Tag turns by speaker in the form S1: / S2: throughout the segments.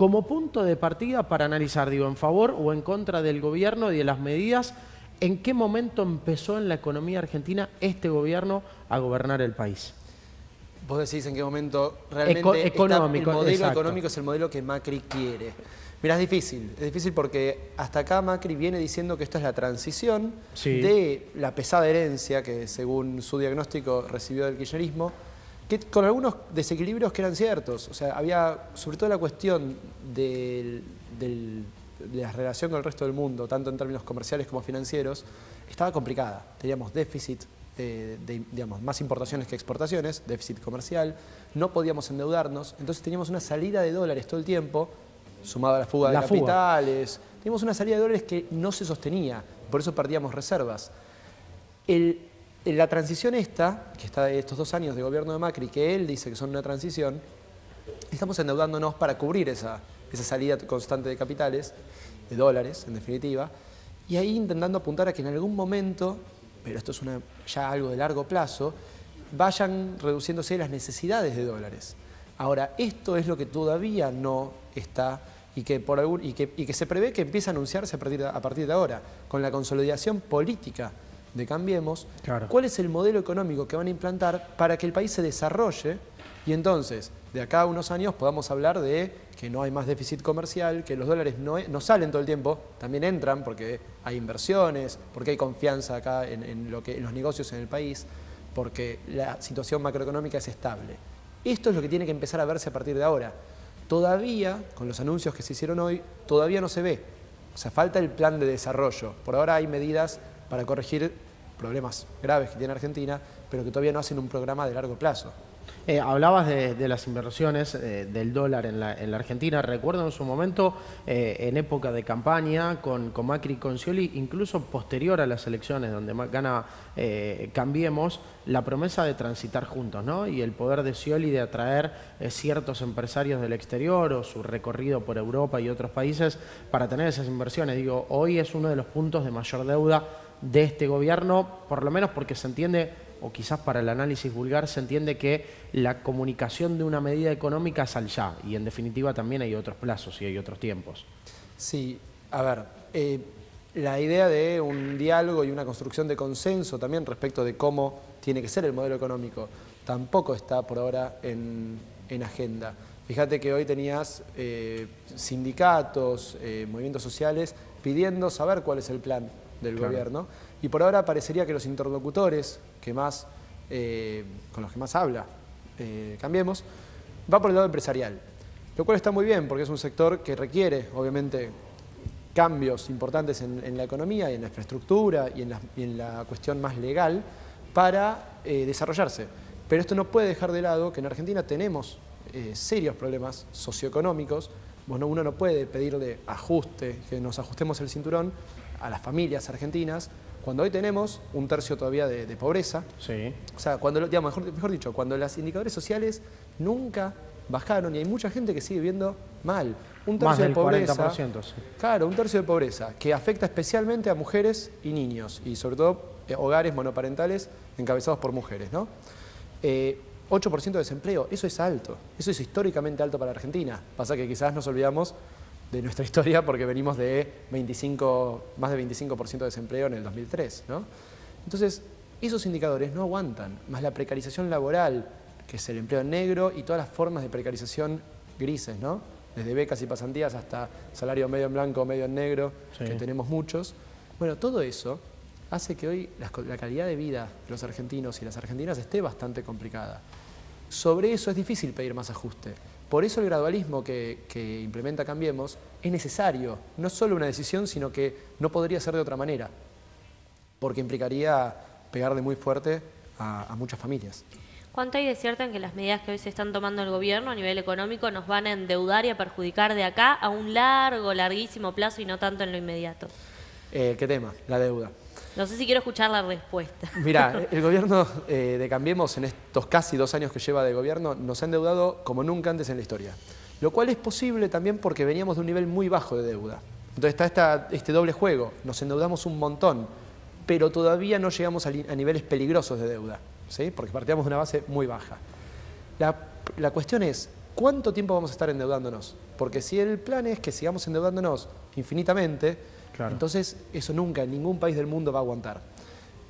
S1: como punto de partida para analizar, digo, en favor o en contra del gobierno y de las medidas, ¿en qué momento empezó en la economía argentina este gobierno a gobernar el país?
S2: Vos decís en qué momento realmente
S1: económico,
S2: el modelo
S1: exacto.
S2: económico es el modelo que Macri quiere. Mirá, es difícil porque hasta acá Macri viene diciendo que esto es la transición de la pesada herencia que según su diagnóstico recibió del kirchnerismo, que con algunos desequilibrios que eran ciertos. O sea, había sobre todo la cuestión de la relación con el resto del mundo, tanto en términos comerciales como financieros, estaba complicada. Teníamos déficit, digamos, más importaciones que exportaciones, déficit comercial, no podíamos endeudarnos, entonces teníamos una salida de dólares todo el tiempo, sumado a la fuga de capitales, teníamos una salida de dólares que no se sostenía, por eso perdíamos reservas. La transición esta, que está de estos 2 años de gobierno de Macri, que él dice que son una transición, estamos endeudándonos para cubrir esa salida constante de capitales, de dólares en definitiva, y ahí intentando apuntar a que en algún momento, pero esto es ya algo de largo plazo, vayan reduciéndose las necesidades de dólares. Ahora, esto es lo que todavía no está y que se prevé que empiece a anunciarse a partir de ahora, con la consolidación política de Cambiemos, cuál es el modelo económico que van a implantar para que el país se desarrolle y entonces, de acá a unos años, podamos hablar de que no hay más déficit comercial, que los dólares no salen todo el tiempo, también entran porque hay inversiones, porque hay confianza acá en los negocios en el país, porque la situación macroeconómica es estable. Esto es lo que tiene que empezar a verse a partir de ahora. Todavía, con los anuncios que se hicieron hoy, todavía no se ve. O sea, falta el plan de desarrollo. Por ahora hay medidas para corregir problemas graves que tiene Argentina, pero que todavía no hacen un programa de largo plazo.
S1: Hablabas de las inversiones del dólar en la Argentina. Recuerdo en su momento, en época de campaña, con Macri y con Scioli, incluso posterior a las elecciones, donde gana Cambiemos, la promesa de transitar juntos, ¿no? Y el poder de Scioli de atraer ciertos empresarios del exterior o su recorrido por Europa y otros países para tener esas inversiones. Digo, hoy es uno de los puntos de mayor deuda de este gobierno, por lo menos porque se entiende, o quizás para el análisis vulgar, se entiende que la comunicación de una medida económica es al ya, y en definitiva también hay otros plazos y hay otros tiempos.
S2: Sí, a ver, la idea de un diálogo y una construcción de consenso también respecto de cómo tiene que ser el modelo económico, tampoco está por ahora en agenda. Fíjate que hoy tenías sindicatos, movimientos sociales pidiendo saber cuál es el plan del gobierno, y por ahora parecería que los interlocutores con los que más habla Cambiemos, va por el lado empresarial, lo cual está muy bien porque es un sector que requiere obviamente cambios importantes en la economía y en la infraestructura y en la cuestión más legal para desarrollarse. Pero esto no puede dejar de lado que en Argentina tenemos serios problemas socioeconómicos. Uno no puede pedirle ajuste, que nos ajustemos el cinturón a las familias argentinas, cuando hoy tenemos 1/3 todavía de pobreza.
S1: Sí.
S2: O sea, cuando, digamos, mejor dicho, cuando los indicadores sociales nunca bajaron y hay mucha gente que sigue viviendo mal. 1/3
S1: Más del
S2: de pobreza.
S1: 40%, sí.
S2: Claro, 1/3 de pobreza, que afecta especialmente a mujeres y niños, y sobre todo hogares monoparentales encabezados por mujeres, ¿no? 8% de desempleo, eso es alto, eso es históricamente alto para Argentina. Pasa que quizás nos olvidamos de nuestra historia porque venimos de más de 25% de desempleo en el 2003, ¿no? Entonces, esos indicadores no aguantan, más la precarización laboral, que es el empleo negro y todas las formas de precarización grises, ¿no? Desde becas y pasantías hasta salario medio en blanco, medio en negro, que tenemos muchos. Bueno, todo eso hace que hoy la calidad de vida de los argentinos y las argentinas esté bastante complicada. Sobre eso es difícil pedir más ajuste. Por eso el gradualismo que implementa Cambiemos es necesario, no solo una decisión, sino que no podría ser de otra manera, porque implicaría pegarle muy fuerte a muchas familias.
S3: ¿Cuánto hay de cierto en que las medidas que hoy se están tomando el gobierno a nivel económico nos van a endeudar y a perjudicar de acá a un larguísimo plazo y no tanto en lo inmediato?
S2: ¿Qué tema? La deuda.
S3: No sé si quiero escuchar la respuesta.
S2: Mirá, el gobierno de Cambiemos en estos casi 2 años que lleva de gobierno nos ha endeudado como nunca antes en la historia. Lo cual es posible también porque veníamos de un nivel muy bajo de deuda. Entonces está este doble juego, nos endeudamos un montón, pero todavía no llegamos a niveles peligrosos de deuda, ¿sí? Porque partíamos de una base muy baja. La cuestión es, ¿cuánto tiempo vamos a estar endeudándonos? porque si el plan es que sigamos endeudándonos infinitamente, entonces eso nunca en ningún país del mundo va a aguantar.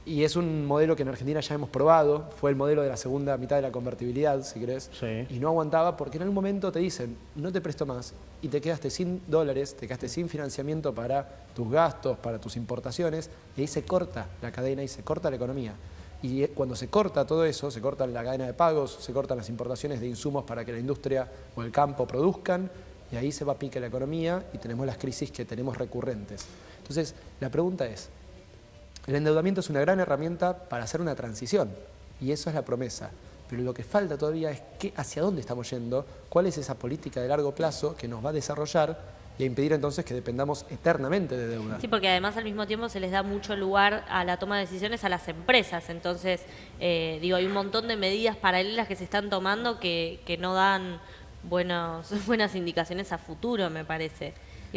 S2: Y es un modelo que en Argentina ya hemos probado, fue el modelo de la segunda mitad de la convertibilidad, si querés, y no aguantaba porque en algún momento te dicen, no te presto más, y te quedaste sin dólares, te quedaste sin financiamiento para tus gastos, para tus importaciones, y ahí se corta la cadena y se corta la economía. Y cuando se corta todo eso, se corta la cadena de pagos, se cortan las importaciones de insumos para que la industria o el campo produzcan, y ahí se va a pique la economía y tenemos las crisis que tenemos recurrentes. Entonces, la pregunta es, el endeudamiento es una gran herramienta para hacer una transición, y eso es la promesa. Pero lo que falta todavía es hacia dónde estamos yendo, cuál es esa política de largo plazo que nos va a desarrollar y a impedir entonces que dependamos eternamente de deuda.
S3: Sí, porque además al mismo tiempo se les da mucho lugar a la toma de decisiones a las empresas. Entonces, hay un montón de medidas paralelas que se están tomando que no dan buenas indicaciones a futuro, me parece.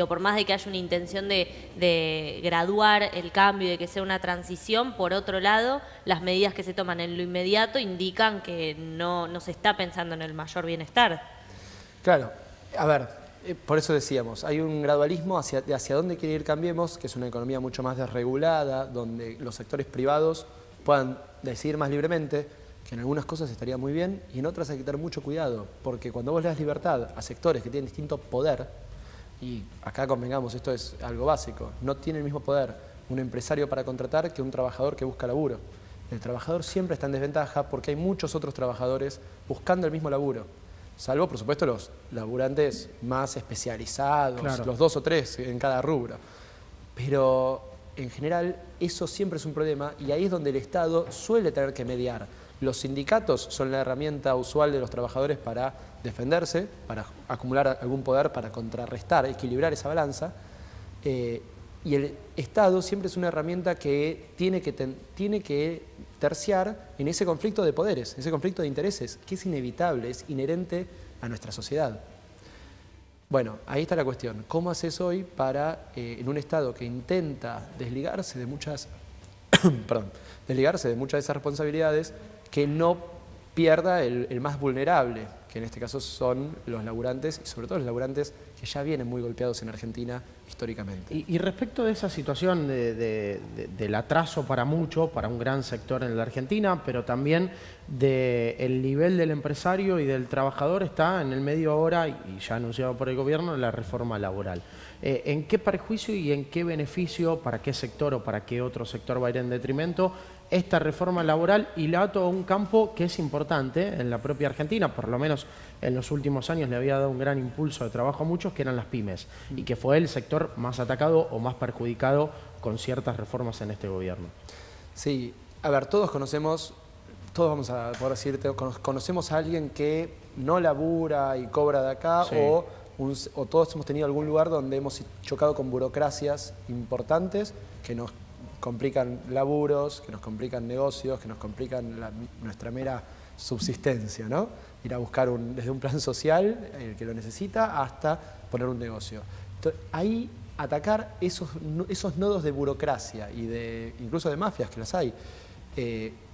S3: Por más de que haya una intención de graduar el cambio y de que sea una transición, por otro lado, las medidas que se toman en lo inmediato indican que no se está pensando en el mayor bienestar.
S2: Claro, a ver, por eso decíamos, hay un gradualismo hacia dónde quiere ir Cambiemos, que es una economía mucho más desregulada, donde los sectores privados puedan decidir más libremente, que en algunas cosas estaría muy bien y en otras hay que tener mucho cuidado, porque cuando vos le das libertad a sectores que tienen distinto poder, y acá convengamos, esto es algo básico, no tiene el mismo poder un empresario para contratar que un trabajador que busca laburo. El trabajador siempre está en desventaja porque hay muchos otros trabajadores buscando el mismo laburo, salvo por supuesto los laburantes más especializados, los 2 o 3 en cada rubro. Pero en general eso siempre es un problema y ahí es donde el Estado suele tener que mediar. Los sindicatos son la herramienta usual de los trabajadores para defenderse, para acumular algún poder, para contrarrestar, equilibrar esa balanza. Y el Estado siempre es una herramienta que tiene que terciar en ese conflicto de poderes, ese conflicto de intereses, que es inevitable, es inherente a nuestra sociedad. Bueno, ahí está la cuestión. ¿Cómo haces hoy para, en un Estado que intenta desligarse de muchas de esas responsabilidades, que no pierda el más vulnerable, que en este caso son los laburantes, y sobre todo los laburantes que ya vienen muy golpeados en Argentina históricamente?
S1: Y respecto de esa situación del atraso para un gran sector en la Argentina, pero también del nivel del empresario y del trabajador, está en el medio ahora, y ya anunciado por el gobierno, la reforma laboral. ¿En qué perjuicio y en qué beneficio, para qué sector o para qué otro sector va a ir en detrimento esta reforma laboral? Y la ato a un campo que es importante en la propia Argentina, por lo menos en los últimos años le había dado un gran impulso de trabajo a muchos, que eran las pymes, y que fue el sector más atacado o más perjudicado con ciertas reformas en este gobierno.
S2: Sí, a ver, todos vamos a poder decirte, conocemos a alguien que no labura y cobra de acá, sí, o todos hemos tenido algún lugar donde hemos chocado con burocracias importantes que nos complican laburos, que nos complican negocios, que nos complican nuestra mera subsistencia, ¿no? Ir a buscar desde un plan social, el que lo necesita, hasta poner un negocio. Entonces, ahí atacar esos nodos de burocracia y incluso de mafias, que las hay,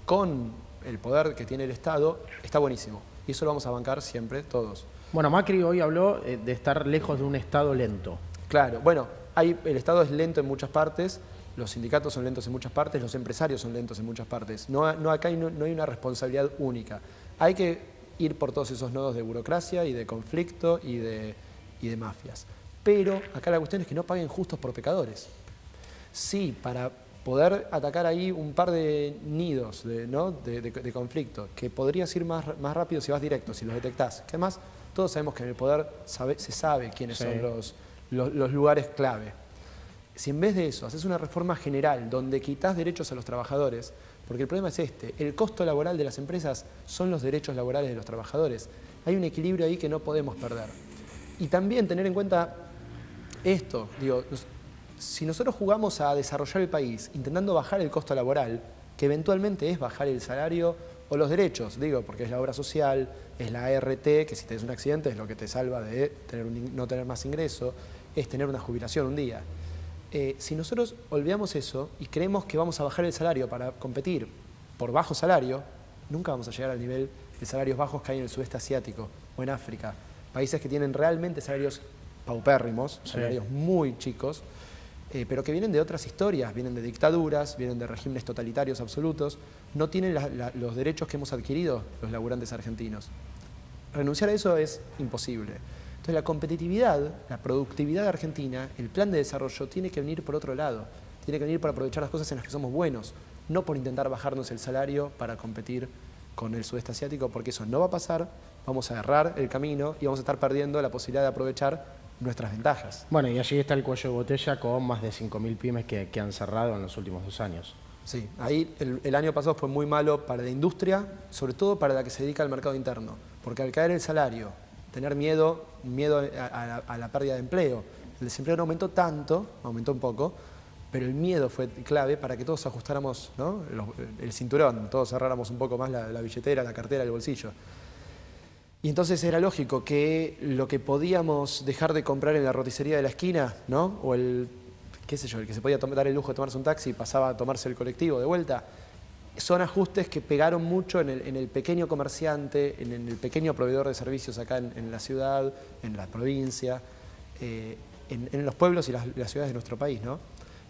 S2: con el poder que tiene el Estado, está buenísimo. Y eso lo vamos a bancar siempre todos.
S1: Bueno, Macri hoy habló de estar lejos de un Estado lento.
S2: Claro, bueno, el Estado es lento en muchas partes, los sindicatos son lentos en muchas partes, los empresarios son lentos en muchas partes. Acá no hay una responsabilidad única. Hay que ir por todos esos nodos de burocracia y de conflicto y de mafias. Pero acá la cuestión es que no paguen justos por pecadores. Sí, para poder atacar ahí un par de nidos de conflicto, que podrías ir más rápido si vas directo, si los detectás. Que además, todos sabemos que en el poder se sabe quiénes son los lugares clave. Si en vez de eso haces una reforma general donde quitas derechos a los trabajadores, porque el problema es el costo laboral de las empresas son los derechos laborales de los trabajadores. Hay un equilibrio ahí que no podemos perder. Y también tener en cuenta esto, si nosotros jugamos a desarrollar el país intentando bajar el costo laboral, que eventualmente es bajar el salario o los derechos, porque es la obra social, es la ART, que si tenés un accidente es lo que te salva de no tener más ingreso, es tener una jubilación un día. Si nosotros olvidamos eso y creemos que vamos a bajar el salario para competir por bajo salario, nunca vamos a llegar al nivel de salarios bajos que hay en el sudeste asiático o en África. países que tienen realmente salarios paupérrimos, salarios muy chicos, pero que vienen de otras historias, vienen de dictaduras, vienen de regímenes totalitarios absolutos, no tienen los derechos que hemos adquirido los laburantes argentinos. Renunciar a eso es imposible. Entonces la competitividad, la productividad argentina, el plan de desarrollo tiene que venir por otro lado, tiene que venir por aprovechar las cosas en las que somos buenos, no por intentar bajarnos el salario para competir con el sudeste asiático, porque eso no va a pasar, vamos a errar el camino y vamos a estar perdiendo la posibilidad de aprovechar nuestras ventajas.
S1: Bueno, y allí está el cuello de botella con más de 5.000 pymes que han cerrado en los últimos 2 años.
S2: Sí, ahí el año pasado fue muy malo para la industria, sobre todo para la que se dedica al mercado interno, porque al caer el salario, tener miedo a la pérdida de empleo, el desempleo no aumentó tanto, aumentó un poco, pero el miedo fue clave para que todos ajustáramos, ¿no?, el cinturón, todos cerráramos un poco más la billetera, la cartera, el bolsillo. Y entonces era lógico que lo que podíamos dejar de comprar en la roticería de la esquina, ¿no?, o el que se podía dar el lujo de tomarse un taxi y pasaba a tomarse el colectivo de vuelta, son ajustes que pegaron mucho en el pequeño comerciante, en el pequeño proveedor de servicios acá en la ciudad, en la provincia, en los pueblos y las ciudades de nuestro país, ¿no?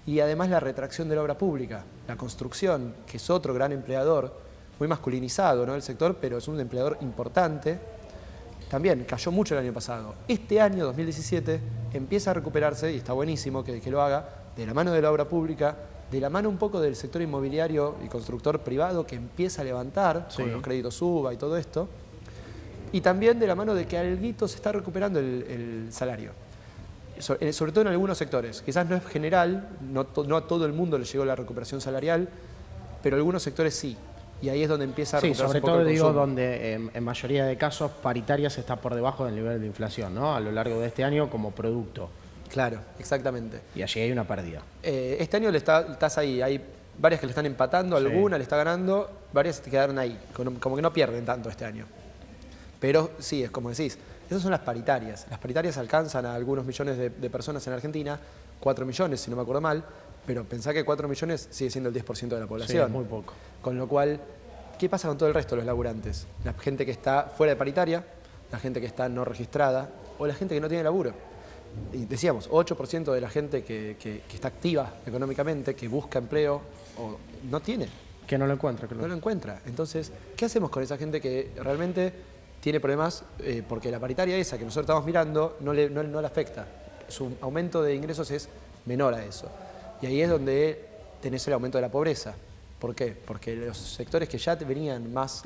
S2: Y además la retracción de la obra pública, la construcción, que es otro gran empleador, muy masculinizado, ¿no?, el sector, pero es un empleador importante, también cayó mucho el año pasado. Este año, 2017, empieza a recuperarse, y está buenísimo que lo haga, de la mano de la obra pública, de la mano un poco del sector inmobiliario y constructor privado que empieza a levantar, con los créditos UBA y todo esto, y también de la mano de que alguito se está recuperando el salario. Sobre todo en algunos sectores. Quizás no es general, no a todo el mundo le llegó la recuperación salarial, pero algunos sectores sí. Y ahí es donde empieza a recuperarse un poco el consumo.
S1: Sí, sobre todo digo donde en mayoría de casos paritarias está por debajo del nivel de inflación, ¿no?, a lo largo de este año como producto.
S2: Claro, exactamente.
S1: Y allí hay una pérdida.
S2: Este año estás ahí, hay varias que le están empatando, alguna le está ganando, varias te quedaron ahí, como que no pierden tanto este año. Pero sí, es como decís, esas son las paritarias. Las paritarias alcanzan a algunos millones de personas en Argentina, 4 millones si no me acuerdo mal, pero pensá que 4 millones sigue siendo el 10% de la población.
S1: Sí, muy poco.
S2: Con lo cual, ¿qué pasa con todo el resto de los laburantes? La gente que está fuera de paritaria, la gente que está no registrada o la gente que no tiene laburo. Y decíamos, 8% de la gente que está activa económicamente, que busca empleo, o no tiene.
S1: Que no lo encuentra, creo.
S2: No lo encuentra. Entonces, ¿qué hacemos con esa gente que realmente tiene problemas? Porque la paritaria esa que nosotros estamos mirando no le afecta. Su aumento de ingresos es menor a eso. Y ahí es donde tenés el aumento de la pobreza. ¿Por qué? Porque los sectores que ya venían más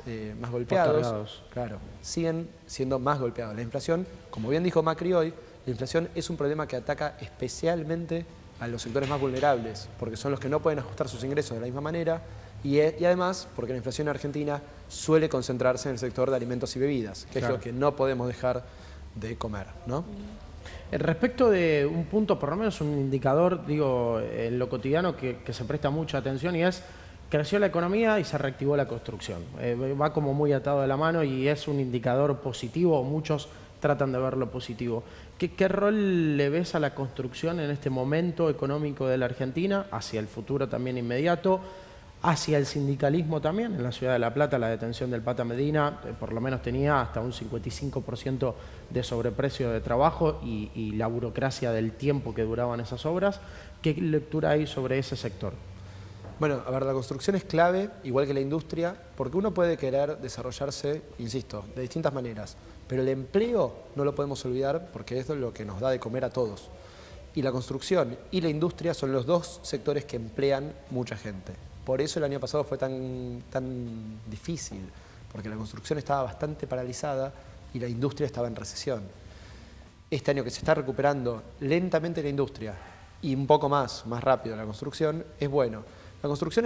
S2: golpeados, claro, siguen siendo más golpeados. La inflación, como bien dijo Macri hoy, la inflación es un problema que ataca especialmente a los sectores más vulnerables, porque son los que no pueden ajustar sus ingresos de la misma manera y además porque la inflación en Argentina suele concentrarse en el sector de alimentos y bebidas, que es lo que no podemos dejar de comer, ¿no?
S1: Respecto de un punto, por lo menos un indicador, digo, en lo cotidiano que se presta mucha atención y es: creció la economía y se reactivó la construcción. Va como muy atado de la mano y es un indicador positivo, muchos tratan de verlo positivo. ¿Qué rol le ves a la construcción en este momento económico de la Argentina, hacia el futuro también inmediato, hacia el sindicalismo también? En la ciudad de La Plata la detención del Pata Medina por lo menos tenía hasta un 55% de sobreprecio de trabajo y la burocracia del tiempo que duraban esas obras. ¿Qué lectura hay sobre ese sector?
S2: Bueno, a ver, la construcción es clave, igual que la industria, porque uno puede querer desarrollarse, insisto, de distintas maneras, pero el empleo no lo podemos olvidar porque eso es lo que nos da de comer a todos. Y la construcción y la industria son los dos sectores que emplean mucha gente. Por eso el año pasado fue tan difícil, porque la construcción estaba bastante paralizada y la industria estaba en recesión. Este año que se está recuperando lentamente la industria y un poco más rápido la construcción, es bueno. La construcción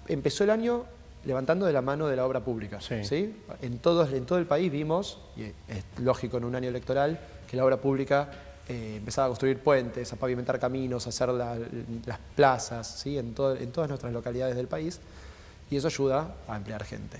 S2: empezó el año levantando de la mano de la obra pública. ¿Sí? En todo el país vimos, y es lógico en un año electoral, que la obra pública empezaba a construir puentes, a pavimentar caminos, a hacer las plazas, ¿sí?, en todas nuestras localidades del país, y eso ayuda a emplear gente.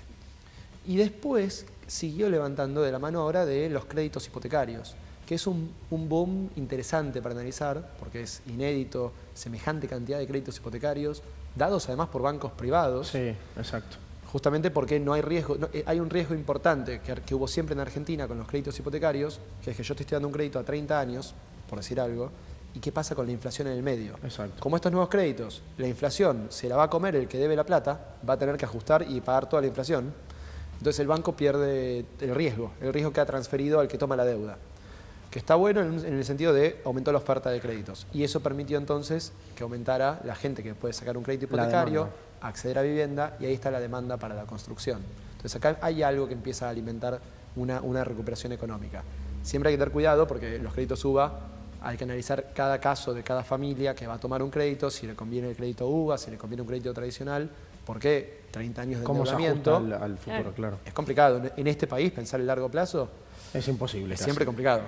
S2: Y después siguió levantando de la mano ahora de los créditos hipotecarios, que es un boom interesante para analizar, porque es inédito semejante cantidad de créditos hipotecarios, dados además por bancos privados.
S1: Sí, exacto.
S2: Justamente porque no hay riesgo, hay un riesgo importante que hubo siempre en Argentina con los créditos hipotecarios, que es que yo te estoy dando un crédito a 30 años, por decir algo, ¿y qué pasa con la inflación en el medio?
S1: Exacto.
S2: Como estos nuevos créditos, la inflación se la va a comer el que debe la plata, va a tener que ajustar y pagar toda la inflación, entonces el banco pierde el riesgo que ha transferido al que toma la deuda. Que está bueno en el sentido de aumentó la oferta de créditos. Y eso permitió entonces que aumentara la gente que puede sacar un crédito hipotecario, acceder a vivienda, y ahí está la demanda para la construcción. Entonces acá hay algo que empieza a alimentar una recuperación económica. Siempre hay que tener cuidado porque los créditos UVA hay que analizar cada caso de cada familia que va a tomar un crédito, si le conviene el crédito UVA, si le conviene un crédito tradicional, porque 30 años de endeudamiento.
S1: ¿Cómo se ajusta al futuro? Claro.
S2: Es complicado. En este país pensar el largo plazo
S1: es imposible.
S2: Es siempre complicado.